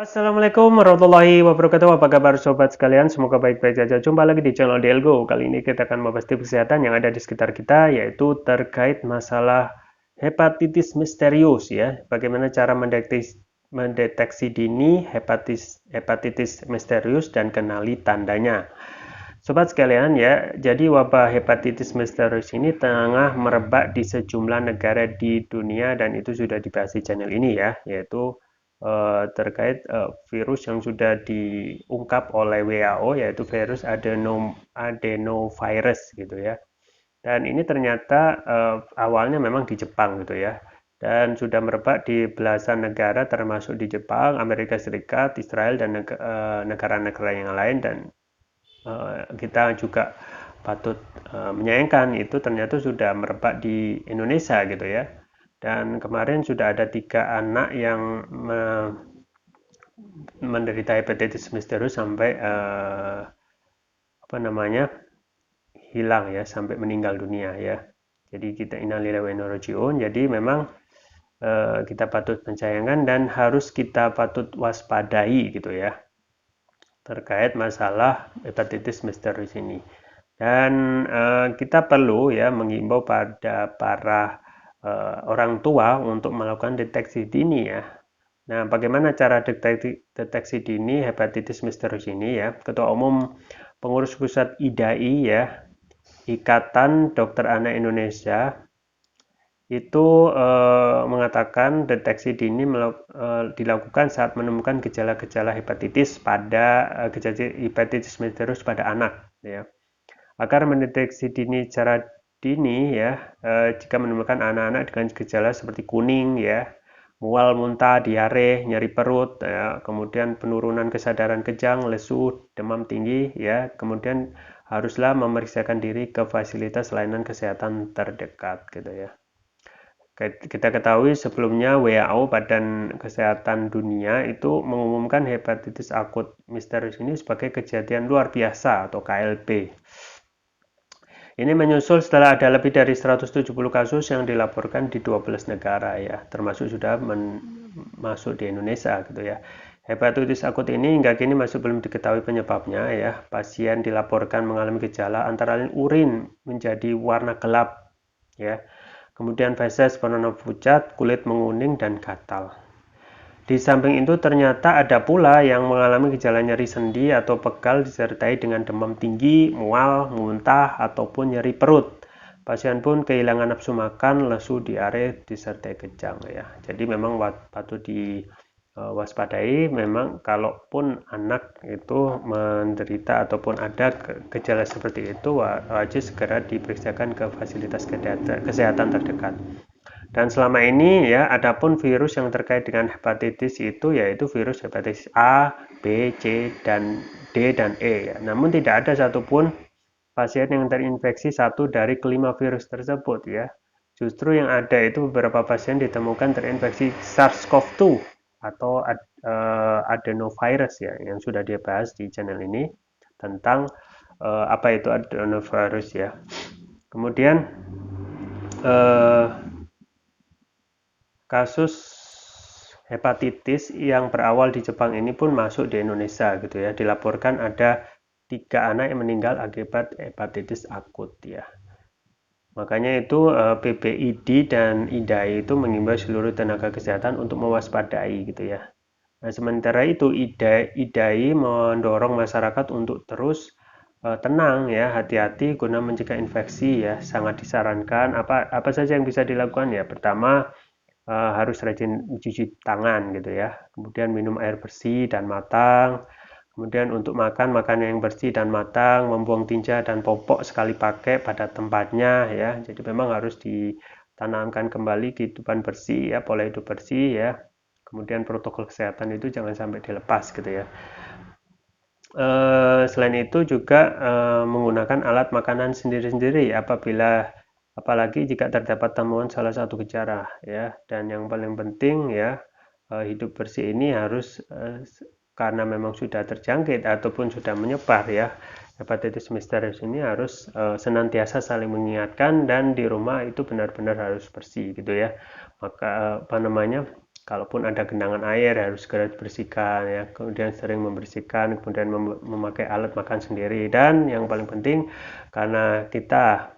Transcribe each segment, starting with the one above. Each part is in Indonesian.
Assalamualaikum warahmatullahi wabarakatuh. Apa kabar sobat sekalian? Semoga baik-baik saja. Jumpa lagi di channel Delgo. Kali ini kita akan membahas tips kesehatan yang ada di sekitar kita, yaitu terkait masalah hepatitis misterius ya. Bagaimana cara mendeteksi dini hepatitis misterius dan kenali tandanya. Sobat sekalian ya, jadi wabah hepatitis misterius ini tengah merebak di sejumlah negara di dunia dan itu sudah dibahas di channel ini ya, yaitu terkait virus yang sudah diungkap oleh WHO, yaitu virus adenovirus gitu ya. Dan ini ternyata awalnya memang di Jepang gitu ya. Dan sudah merebak di belasan negara termasuk di Jepang, Amerika Serikat, Israel dan negara-negara yang lain, dan kita juga patut menyayangkan itu ternyata sudah merebak di Indonesia gitu ya. Dan kemarin sudah ada 3 anak yang menderita hepatitis misterius sampai apa namanya hilang ya, sampai meninggal dunia ya. Jadi kita innalillahi wa inna ilaihi raji'un. Jadi memang kita patut menyayangkan dan harus kita patut waspadai gitu ya, terkait masalah hepatitis misterius ini. Dan kita perlu ya mengimbau pada para orang tua untuk melakukan deteksi dini ya. Nah, bagaimana cara deteksi dini hepatitis misterius ini ya? Ketua Umum Pengurus Pusat IDAI ya, Ikatan Dokter Anak Indonesia, itu mengatakan deteksi dini dilakukan saat menemukan gejala-gejala hepatitis hepatitis misterius pada anak ya. Agar mendeteksi dini secara dini ya, jika menemukan anak-anak dengan gejala seperti kuning ya, mual, muntah, diare, nyeri perut ya, kemudian penurunan kesadaran kejang, lesu, demam tinggi ya, kemudian haruslah memeriksakan diri ke fasilitas layanan kesehatan terdekat gitu ya. Kita ketahui sebelumnya WHO, Badan Kesehatan Dunia, itu mengumumkan hepatitis akut misterius ini sebagai kejadian luar biasa atau KLB. Ini menyusul setelah ada lebih dari 170 kasus yang dilaporkan di 12 negara ya, termasuk sudah masuk di Indonesia gitu ya. Hepatitis akut ini hingga kini masih belum diketahui penyebabnya ya. Pasien dilaporkan mengalami gejala antara lain urin menjadi warna gelap ya. Kemudian feses berwarna pucat, kulit menguning dan gatal. Di samping itu ternyata ada pula yang mengalami gejala nyeri sendi atau pegal disertai dengan demam tinggi, mual, muntah, ataupun nyeri perut. Pasien pun kehilangan nafsu makan, lesu, diare, disertai kejang ya. Jadi memang patut diwaspadai, memang kalaupun anak itu menderita ataupun ada gejala seperti itu, wajib segera diperiksakan ke fasilitas kesehatan terdekat. Dan selama ini ya, adapun virus yang terkait dengan hepatitis itu yaitu virus hepatitis A, B, C, dan D dan E ya. Namun tidak ada satupun pasien yang terinfeksi satu dari kelima virus tersebut ya. Justru yang ada itu beberapa pasien ditemukan terinfeksi SARS-CoV-2 atau adenovirus ya, yang sudah dibahas di channel ini tentang apa itu adenovirus ya. Kemudian kasus hepatitis yang berawal di Jepang ini pun masuk di Indonesia gitu ya. Dilaporkan ada 3 anak yang meninggal akibat hepatitis akut ya. Makanya itu PBID dan IDAI itu mengimbau seluruh tenaga kesehatan untuk mewaspadai gitu ya. Nah, sementara itu IDAI mendorong masyarakat untuk terus tenang ya, hati-hati guna mencegah infeksi ya. Sangat disarankan apa saja yang bisa dilakukan ya. Pertama, harus rajin mencuci tangan gitu ya. Kemudian minum air bersih dan matang. Kemudian untuk makan makanan yang bersih dan matang, membuang tinja dan popok sekali pakai pada tempatnya ya. Jadi memang harus ditanamkan kembali kehidupan bersih ya, pola hidup bersih ya. Kemudian protokol kesehatan itu jangan sampai dilepas gitu ya. Selain itu juga menggunakan alat makanan sendiri-sendiri apalagi jika terdapat temuan salah satu gejala ya. Dan yang paling penting ya, hidup bersih ini harus karena memang sudah terjangkit ataupun sudah menyebar ya, hepatitis misterius ini harus senantiasa saling mengingatkan, dan di rumah itu benar-benar harus bersih gitu ya. Maka apa namanya, kalaupun ada genangan air harus segera dibersihkan ya, kemudian sering membersihkan, kemudian memakai alat makan sendiri, dan yang paling penting karena kita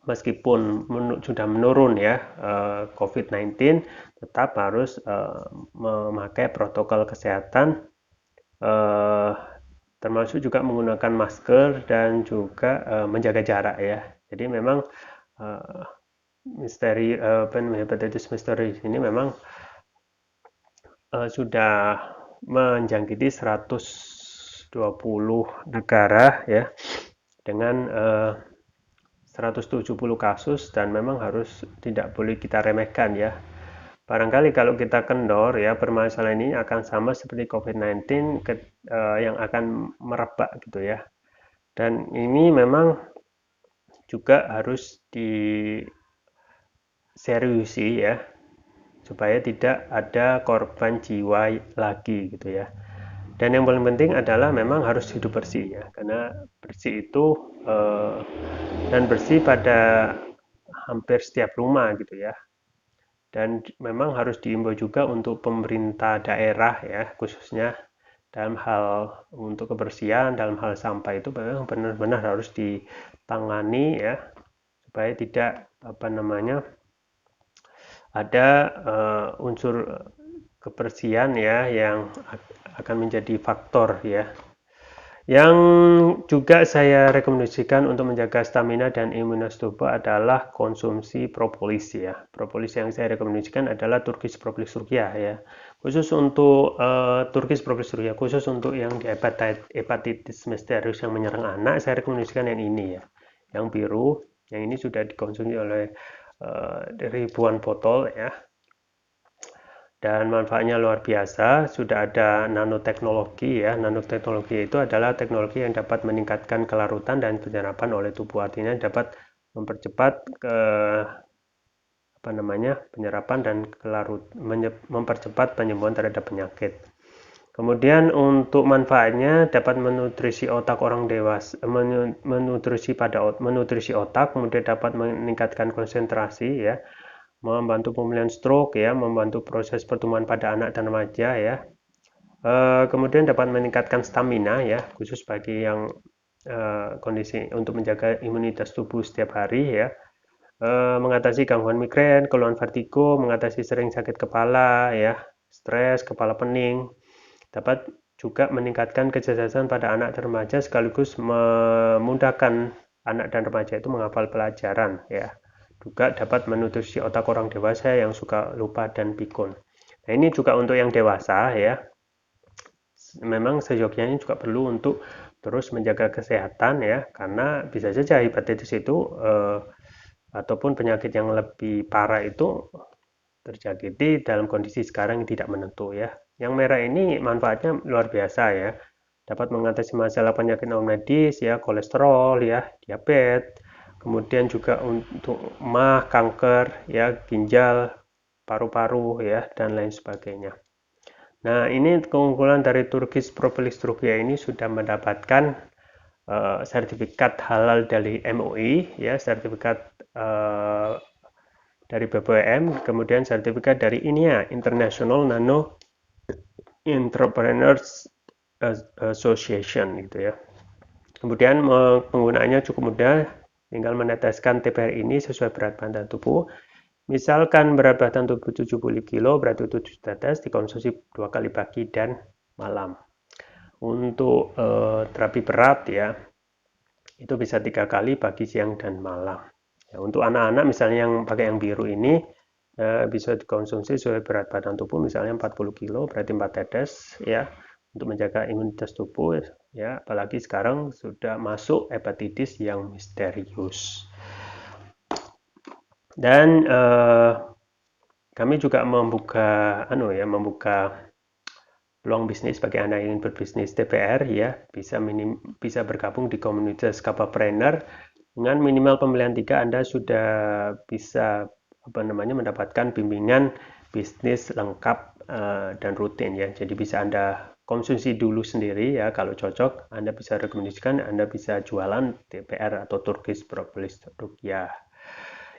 meskipun sudah menurun ya COVID-19, tetap harus memakai protokol kesehatan, termasuk juga menggunakan masker dan juga menjaga jarak ya. Jadi memang hepatitis misterius ini memang sudah menjangkiti 120 negara ya, dengan 170 kasus, dan memang harus tidak boleh kita remehkan ya. Barangkali kalau kita kendor ya, permasalahan ini akan sama seperti COVID-19 yang akan merebak gitu ya. Dan ini memang juga harus diseriusi ya, supaya tidak ada korban jiwa lagi gitu ya. Dan yang paling penting adalah memang harus hidup bersih ya, karena bersih itu dan bersih pada hampir setiap rumah gitu ya. Dan memang harus diimbau juga untuk pemerintah daerah ya, khususnya dalam hal untuk kebersihan, dalam hal sampah itu memang benar-benar harus ditangani ya, supaya tidak ada unsur kebersihan ya yang akan menjadi faktor ya. Yang juga saya rekomendasikan untuk menjaga stamina dan imunitas tubuh adalah konsumsi propolis ya. Propolis yang saya rekomendasikan adalah Turkish Propolis Ruqyah ya. Khusus untuk Turkish Propolis Ruqyah, khusus untuk yang hepatitis misterius yang menyerang anak, saya rekomendasikan yang ini ya. Yang biru, yang ini sudah dikonsumsi oleh ribuan botol ya. Dan manfaatnya luar biasa. Sudah ada nanoteknologi ya. Nanoteknologi itu adalah teknologi yang dapat meningkatkan kelarutan dan penyerapan oleh tubuh, artinya dapat mempercepat penyerapan dan mempercepat penyembuhan terhadap penyakit. Kemudian untuk manfaatnya dapat menutrisi otak orang dewasa, menutrisi otak, kemudian dapat meningkatkan konsentrasi ya, membantu pemulihan stroke ya, membantu proses pertumbuhan pada anak dan remaja ya. Kemudian dapat meningkatkan stamina ya, khusus bagi yang kondisi untuk menjaga imunitas tubuh setiap hari ya. Mengatasi gangguan migrain, keluhan vertigo, mengatasi sering sakit kepala ya, stres, kepala pening. Dapat juga meningkatkan kecerdasan pada anak dan remaja, sekaligus memudahkan anak dan remaja itu menghafal pelajaran ya. Juga dapat menutrisi otak orang dewasa yang suka lupa dan pikun. Nah, ini juga untuk yang dewasa ya. Memang seyogyanya juga perlu untuk terus menjaga kesehatan ya, karena bisa saja hepatitis itu ataupun penyakit yang lebih parah itu terjadi dalam kondisi sekarang yang tidak menentu ya. Yang merah ini manfaatnya luar biasa ya. Dapat mengatasi masalah penyakit non medis ya, kolesterol ya, diabetes, kemudian juga untuk mah, kanker ya, ginjal, paru-paru ya, dan lain sebagainya. Nah, ini keunggulan dari Turkish Propolis Ruqyah ini sudah mendapatkan sertifikat halal dari MUI ya, sertifikat dari BPOM, kemudian sertifikat dari INIA, International Nano Entrepreneurs Association gitu ya. Kemudian penggunaannya cukup mudah, tinggal meneteskan TPR ini sesuai berat badan tubuh. Misalkan berat badan tubuh 70 kg, berarti 7 tetes dikonsumsi 2 kali pagi dan malam. Untuk terapi berat ya, itu bisa 3 kali pagi, siang, dan malam. Ya, untuk anak-anak misalnya yang pakai yang biru ini bisa dikonsumsi sesuai berat badan tubuh, misalnya 40 kg, berarti 4 tetes ya, untuk menjaga imunitas tubuh ya, apalagi sekarang sudah masuk hepatitis yang misterius. Dan kami juga membuka peluang bisnis bagi Anda yang ingin berbisnis TPR ya, bisa bergabung di komunitas Kapapreneur. Dengan minimal pembelian 3 Anda sudah bisa mendapatkan bimbingan bisnis lengkap dan rutin ya. Jadi bisa Anda konsumsi dulu sendiri ya, kalau cocok Anda bisa rekomendasikan, Anda bisa jualan TPR atau Turkish Propolis Ruqyah.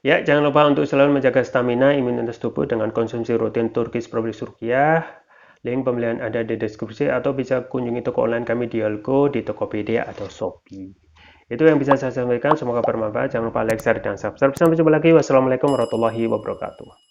Ya, jangan lupa untuk selalu menjaga stamina imunitas tubuh dengan konsumsi rutin Turkish Probiotics Rukiah. Link pembelian ada di deskripsi atau bisa kunjungi toko online kami di Algo, di Tokopedia atau Shopee. Itu yang bisa saya sampaikan, semoga bermanfaat. Jangan lupa like, share, dan subscribe. Sampai jumpa lagi. Wassalamualaikum warahmatullahi wabarakatuh.